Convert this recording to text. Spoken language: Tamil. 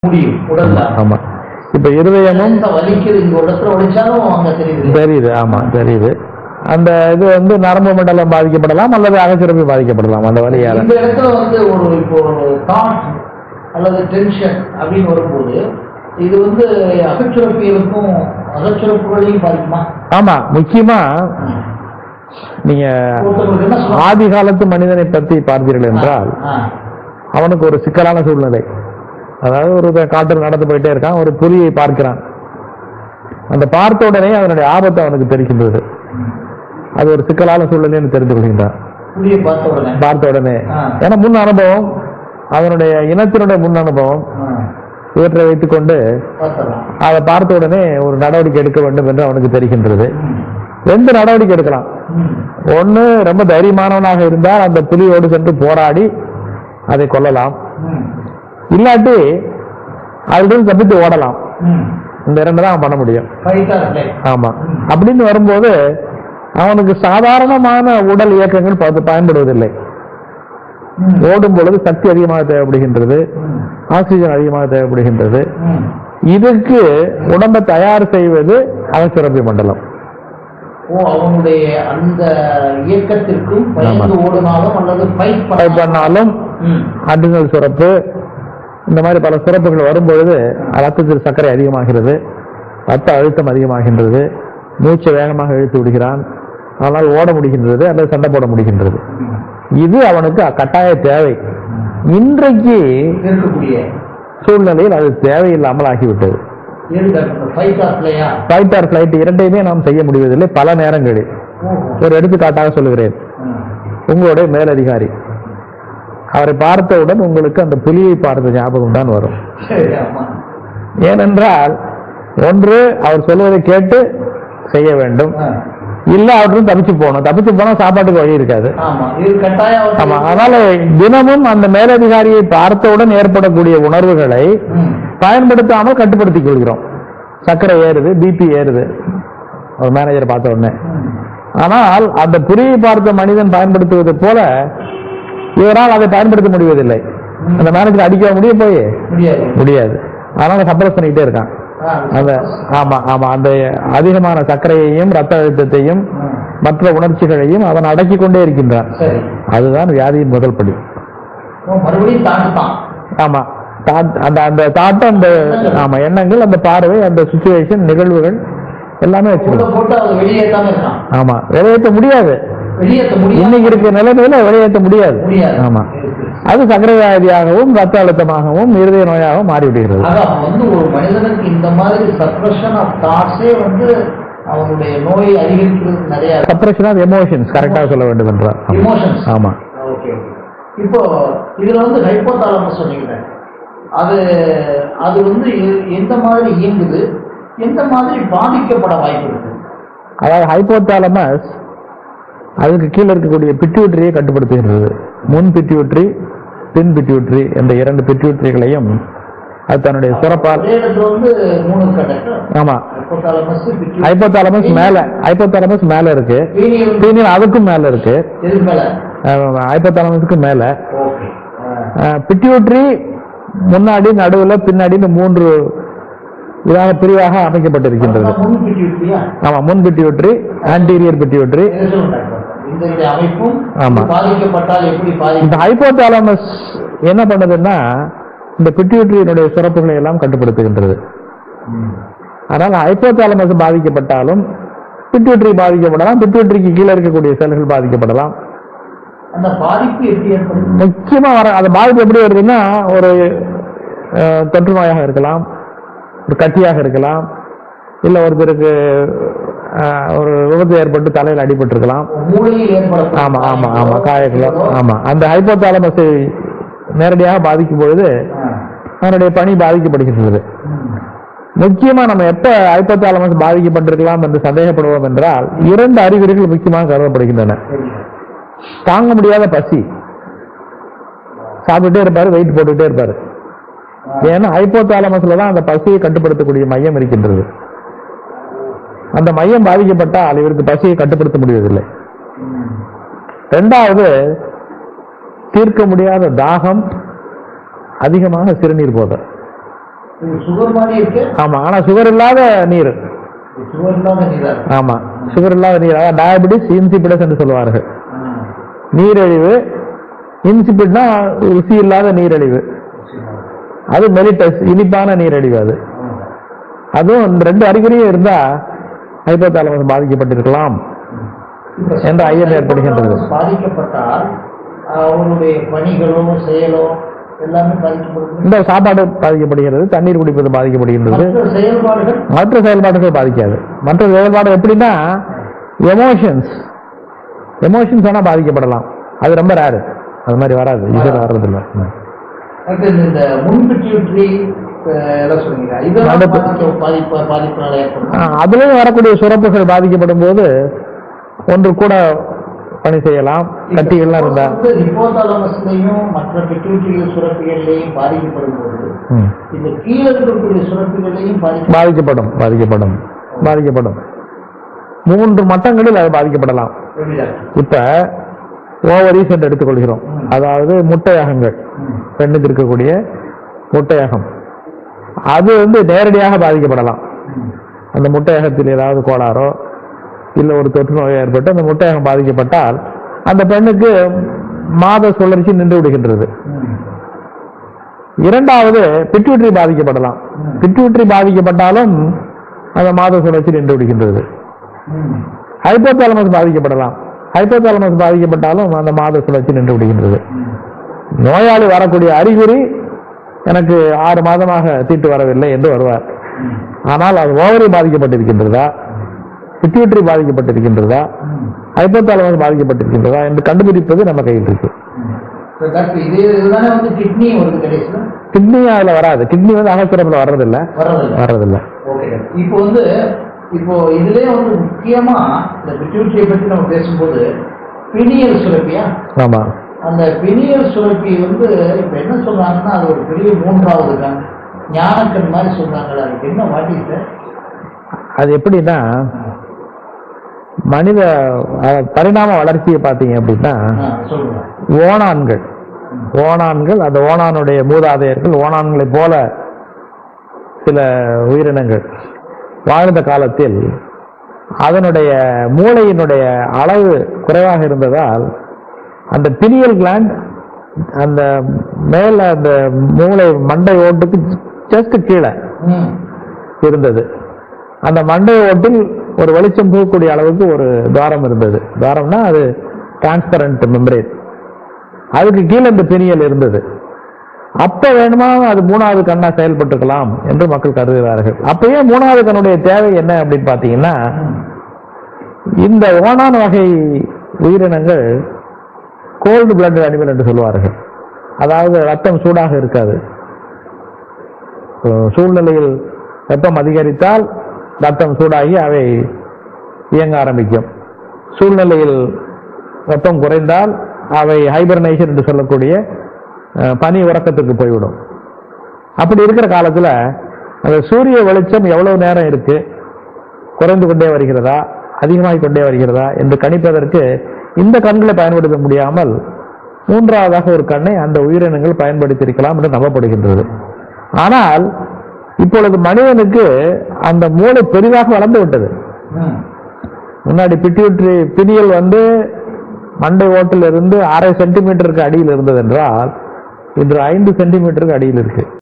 முடியும் உடல்ல. ஆமா. இப்ப இருதயமும் வலிக்குது, இந்த இடத்துல வலிச்சாலும் அங்க தெரியுது. ஆமா தெரியுது. அந்த இது வந்து நரம்பு மண்டலம் பாதிக்கப்படலாம் அல்லது அகச்சுரப்பி பாதிக்கப்படலாம் அந்த வலியால. இந்த இடத்துல வந்து இப்போ ஒரு தாட் அல்லது டென்ஷன் அப்படின்னு வரும்போது இது வந்து அகச்சுரப்பிகளுக்கும் அகச்சுரப்புகளையும் பாதிக்குமா? ஆமா, முக்கியமா நீங்க ஆதி காலத்து மனிதனை பத்தி பார்த்தீர்கள் என்றால் அவனுக்கு ஒரு சிக்கலான சூழ்நிலை. அதாவது ஒரு காட்டில் நடந்து போயிட்டே இருக்கான், ஒரு புலியை பார்க்கிறான். அந்த பார்த்த உடனே அவனுடைய ஆபத்து அவனுக்கு தெரிகின்றது. அது ஒரு சிக்கலான சூழ்நிலைன்னு தெரிந்து கொள்கின்றான் பார்த்த உடனே. ஏன்னா முன் அனுபவம், அவனுடைய இனத்தினுடைய முன் அனுபவம் இவற்றை வைத்துக் கொண்டு அதை பார்த்த உடனே ஒரு நடவடிக்கை எடுக்க வேண்டும் என்று அவனுக்கு தெரிகின்றது. ரெண்டு நடவடிக்கை எடுக்கலாம். ஒன்னு, ரொம்ப தைரியமானவனாக இருந்தால் அந்த புலியோடு சென்று போராடி அதை கொல்லலாம், இல்லாட்டி அதிலிருந்து தப்பித்து ஓடலாம். இந்த ரெண்டு தான் பண்ண முடியும். ஆமா, அப்படின்னு வரும்போது அவனுக்கு சாதாரணமான உடல் இயக்கங்கள் பயன்படுவதில்லை. ஓடும் பொழுது சக்தி அதிகமாக தேவைப்படுகின்றது, ஆக்சிஜன் அதிகமாக தேவைப்படுகின்றது. இதுக்கு உடம்பை தயார் செய்வது அகச்சுரப்பி மண்டலம். அவனுடைய அந்த இயக்கத்திற்கும் ஓடினாலும் அல்லது ஃபைட் பண்ணாலும் அட்ரினல் சுரப்பு, இந்த மாதிரி பல சுரப்புகள் வரும்பொழுது ரத்தத்தில் சர்க்கரை அதிகமாகிறது, ரத்த அழுத்தம் அதிகமாகின்றது, மூச்சை வேகமாக இழுத்து விடுகிறான், ஆனால் ஓட முடிகின்றது அல்லது சண்டை போட முடிகின்றது. இது அவனுக்கு கட்டாய தேவை. இன்றைக்கு சூழ்நிலையில் அது தேவையில்லாமல் ஆகிவிட்டது. ஃபைட் ஆர் ஃபிளைட் இரண்டையுமே நாம் செய்ய முடிவதில்லை பல நேரங்களில். ஒரு எடுத்துக்காட்டாக சொல்லுகிறேன். உங்களுடைய மேலதிகாரி, அவரை பார்த்தவுடன் உங்களுக்கு அந்த புலியை பார்த்த ஞாபகம் தான் வரும். ஏனென்றால் ஒன்று அவர் சொல்வதை கேட்டு செய்ய வேண்டும், இல்ல அவரும் தப்பிச்சு போகணும். தப்பிச்சு போனா சாப்பாட்டுக்கு வழி இருக்காது. ஆமா, அதனால தினமும் அந்த மேலதிகாரியை பார்த்தவுடன் ஏற்படக்கூடிய உணர்வுகளை பயன்படுத்தாமல் கட்டுப்படுத்திக் கொள்கிறோம். சர்க்கரை ஏறுது, பிபி ஏறுது ஒரு மேனேஜர் பார்த்த உடனே. ஆனால் அந்த புலியை பார்த்த மனிதன் பயன்படுத்துவது போல இவரால் அதை பயன்படுத்த முடிவதில்லை. அந்த மேனேஜர் அடிக்க முடியாது. அதனால சப்ரஸ் பண்ணிக்கிட்டே இருக்கான். அந்த ஆமா ஆமா அந்த அதிகமான சர்க்கரையையும் ரத்த அழுத்தத்தையும் மற்ற உணர்ச்சிகளையும் அவன் அடக்கி கொண்டே இருக்கின்றான். அதுதான் வியாதியின் முதல் படி. ஆமா, அந்த தாட்டம், அந்த ஆமா எண்ணங்கள், அந்த பார்வை, அந்த சிச்சுவேஷன், நிகழ்வுகள் எல்லாமே வச்சுக்கணும். ஆமா, வெளியேற்ற முடியாது. இன்னைக்கு இருக்க நிலைமையில வெளியேற்ற முடியாது. ஆமா, அது சர்க்கரை வியாதியாகவும் ரத்த அழுத்தமாகவும் இருதய நோயாகவும் மாறிவிடுகிறது. ஒரு மனிதனுக்கு இந்த மாதிரி சப்ரஷன் ஆஃப் தாட்ஸே வந்து அவனுடைய நோயை அதிகரிக்கிறது. நிறைய சப்ரஷன் ஆஃப் எமோஷன்ஸ் கரெக்டாக சொல்ல வேண்டும் என்றால் எமோஷன்ஸ். ஆமா, இப்போ இதுல வந்து ஹைப்போதாலமஸ் சொன்னீங்க, அது வந்து எந்த மாதிரி இயங்குது, எந்த மாதிரி பாதிக்கப்பட வாய்ப்பு இருக்கு? அதாவது ஹைப்போதாலமஸ் அதுக்கு கீழே இருக்கக்கூடிய பிட்யூட்டரியை கட்டுப்படுத்துகிறது. முன் பிட்யூட்டரி, பின் பிட்யூட்டரி என்ற இரண்டு பிட்யூட்டரிகளையும் அது தன்னுடைய சுரப்பால். ஆமா, ஹைப்போதாலமஸ் மேல இருக்கு, பீனியல் அதுக்கும் மேல இருக்கு, ஹைப்போதாலமஸுக்கு மேல. பிட்யூட்டரி முன்னாடி, நடுவுல, பின்னாடி மூன்று இதாக பிரிவாக அமைக்கப்பட்டிருக்கின்றது. ஆமா, முன் பிட்யூட்டரி, ஆன்டீரியர் பிட்யூட்டரி. ஆமா, இந்த ஹைப்போதாலமஸ் என்ன பண்ணுதுன்னா இந்த பிட்யூட்டரியினுடைய சுரப்புகளை எல்லாம் கட்டுப்படுத்துகின்றது. அதனால ஹைப்போதாலமஸ் பாதிக்கப்பட்டாலும் பிட்யூட்டரி பாதிக்கப்படலாம், பிட்யூட்டரிக்கு கீழே இருக்கக்கூடிய செல்கள் பாதிக்கப்படலாம். அந்த பாதிப்பு எப்படி ஏற்படும்? முக்கியமா அந்த பாதிப்பு எப்படி வருதுன்னா ஒரு தொற்று நோயாக இருக்கலாம், ஒரு கட்டியாக இருக்கலாம், இல்ல ஒருத்தருக்கு ஒரு விபத்து ஏற்பட்டு தலையில் அடிபட்டு இருக்கலாம். ஆமா ஆமா ஆமா காயக்கலாம். ஆமா, அந்த ஹைப்போதாலமஸை நேரடியாக பாதிக்கும் பொழுது அதனுடைய பணி பாதிக்கப்படுகின்றது. முக்கியமா நம்ம எப்ப ஹைப்போதாலமஸ் பாதிக்கப்பட்டிருக்கலாம் என்று சந்தேகப்படுவோம் என்றால் இரண்டு அறிகுறிகள் முக்கியமாக கருதப்படுகின்றன. தாங்க முடியாத பசி, சாப்பிட்டுட்டே இருப்பாரு, வெயிட் போட்டுட்டே இருப்பாரு. ஏன்னா ஹைப்போதாலமஸ்ல தான் அந்த பசியை கட்டுப்படுத்தக்கூடிய மையம் இருக்கின்றது. அந்த மையம் பாதிக்கப்பட்டால் இவருக்கு பசியை கட்டுப்படுத்த முடிவதில்லை. இரண்டாவது, தீர்க்க முடியாத தாகம், அதிகமாக சிறுநீர் போதல். சுகர் மாதிரி இருக்கு. ஆமா, ஆனா சுகர் இல்லாத நீர். சுகர் இல்லாத நீரா? ஆமா, சுகர் இல்லாத நீர். அதாவது டயபெட்டிஸ் இன்சிபிடஸ் என்று சொல்லுவார்கள். நீரிழிவு. இன்சிபிட்னா ருசி இல்லாத நீரிழிவு. அது மெலிட்டஸ், இனிப்பான நீரிழிவு. அதுவும் ரெண்டு அறிகுறியும் இருந்தா ஹைபோதாலமஸ் பாதிக்கப்பட்டிருக்கலாம் என்ற ஐயம் ஏற்படுகின்றது. பாதிக்கப்பட்டால் அவருடைய பணிகளோ செயலோ எல்லாமே பாதிக்கப்படுகிறது. இந்த சாப்பாடு பாதிக்கப்படுகிறது, தண்ணீர் குடிப்பது பாதிக்கப்படுகின்றது, மற்ற செயல்பாடுகள் பாதிக்காது. மற்ற செயல்பாடு எப்படின்னா எமோஷன்ஸ் வேணா பாதிக்கப்படலாம். அது ரொம்ப ரேரு, அது மாதிரி வராது, ஈஸியாக வர்றது இல்லை. இந்த முன்பிட்யூட்டரி அதுலயும் வரக்கூடிய சுரப்புகள் பாதிக்கப்படும் போது ஒன்று கூட பணி செய்யலாம். கட்டிகள்லாம் இருந்தா ஹிப்போதாலமஸ்லயும் மற்ற பிட்யூட்டரி சுரப்பிகள்லையும் பாதிக்கப்படும் போது இந்த கீழே இருக்கக்கூடிய சுரப்பிகளையும் பாதிக்கப்படும். 3 மட்டங்களில் அது பாதிக்கப்படலாம். இப்ப ஓவரிஸ் என்று எடுத்துக்கொள்கிறோம். அதாவது முட்டையகங்கள், பெண்ணுக்கு இருக்கக்கூடிய முட்டையகம், அது நேரடியாக பாதிக்கப்படலாம். அந்த முட்டையகத்தில் ஏதாவது கோளாறோ இல்ல ஒரு தொற்று நோய் ஏற்பட்டு அந்த முட்டையகம் பாதிக்கப்பட்டால் அந்த பெண்ணுக்கு மாத சுழற்சி நின்று விடுகின்றது. இரண்டாவது பிட்யூட்டரி பாதிக்கப்படலாம். பிட்யூட்டரி பாதிக்கப்பட்டாலும் அந்த மாத சுழற்சி நின்று விடுகின்றது. ஹைபோதாலமஸ் பாதிக்கப்படலாம். ஹைபோதாலமஸ் பாதிக்கப்பட்டாலும் அந்த மாத சுழற்சி நின்று விடுகின்றது. நோயாளி வரக்கூடிய அறிகுறி எனக்கு 6 மாதமாக தீட்டு வரவில்லை என்று வருவார். ஆனால் அது ஓவரி பாதிக்கப்பட்டிருக்கின்றதா, பிட்யூட்டரி பாதிக்கப்பட்டிருக்கின்றதா, ஹைபோதாலமஸ் பாதிக்கப்பட்டிருக்கின்றதா என்று கண்டுபிடிப்பது நம்ம கையில் இருக்கு. கிட்னி அதுல வராது. கிட்னி அகச்சுரப்புல வர்றதில்லை. இப்போ இதுலயே முக்கியமா இந்த பிட்யூட்டரியை பற்றி நம்ம பேசும்போது பினியல் சுரப்பியா? ஆமா. அந்த பினியல் சுரப்பி இப்ப என்ன சொல்றாங்கன்னா அது ஒரு பெரிய 3வது கண், ஞானக்கண் மாதிரி சொல்றாங்களா? அதுக்கு என்ன வாட்டிட்டு? அது எப்படின்னா மனித பரிணாம வளர்ச்சியை பார்த்தீங்க அப்படின்னா ஓணான்கள் அந்த ஓணானுடைய மூதாதையர்கள் ஓணான்களை போல சில உயிரினங்கள் வாழ்ந்த காலத்தில் அதனுடைய மூளையினுடைய அளவு குறைவாக இருந்ததால் அந்த பினியல் கிளாண்ட் அந்த மேல அந்த மூளை மண்டை ஓட்டுக்கு ஜஸ்ட் கீழே இருந்தது. அந்த மண்டை ஓட்டில் ஒரு வெளிச்சம் போகக்கூடிய அளவுக்கு ஒரு துவாரம் இருந்தது. துவாரம்னா அது டிரான்ஸ்பரண்ட் மெம்பரேன். அதுக்கு கீழே இந்த பினியல் இருந்தது. அப்ப வேணுமா அது 3வது கண்ணா செயல்பட்டுக்கலாம் என்று மக்கள் கருதுகிறார்கள். அப்பயே 3வது கண்ணுடைய தேவை என்ன அப்படின்னு பாத்தீங்கன்னா, இந்த ஓணான் வகை உயிரினங்கள் கோல்டு பிளட் அனிமல் என்று சொல்லுவார்கள். அதாவது ரத்தம் சூடாக இருக்காது. சூழ்நிலையில் வெப்பம் அதிகரித்தால் ரத்தம் சூடாகி அவை இயங்க ஆரம்பிக்கும். சூழ்நிலையில் வெப்பம் குறைந்தால் அவை ஹைபர்னேஷன் என்று சொல்லக்கூடிய பனி உறக்கத்துக்கு போய்விடும். அப்படி இருக்கிற காலத்துல அந்த சூரிய வெளிச்சம் எவ்வளவு நேரம் இருக்கு, குறைந்து கொண்டே வருகிறதா அதிகமாகிக் கொண்டே வருகிறதா என்று கணிப்பதற்கு இந்த கண்களை பயன்படுத்த முடியாமல் 3வதாக ஒரு கண்ணை அந்த உயிரினங்கள் பயன்படுத்தியிருக்கலாம் என்று நம்பப்படுகின்றது. ஆனால் இப்பொழுது மனிதனுக்கு அந்த மூளை பெரிதாக வளர்ந்து விட்டது. முன்னாடி பிட்யூட்டரி பினியல் மண்டை ஓட்டில் இருந்து 1/2 சென்டிமீட்டருக்கு அடியில் இருந்தது என்றால் இன்று 5 சென்டிமீட்டருக்கு அடியில் இருக்கு.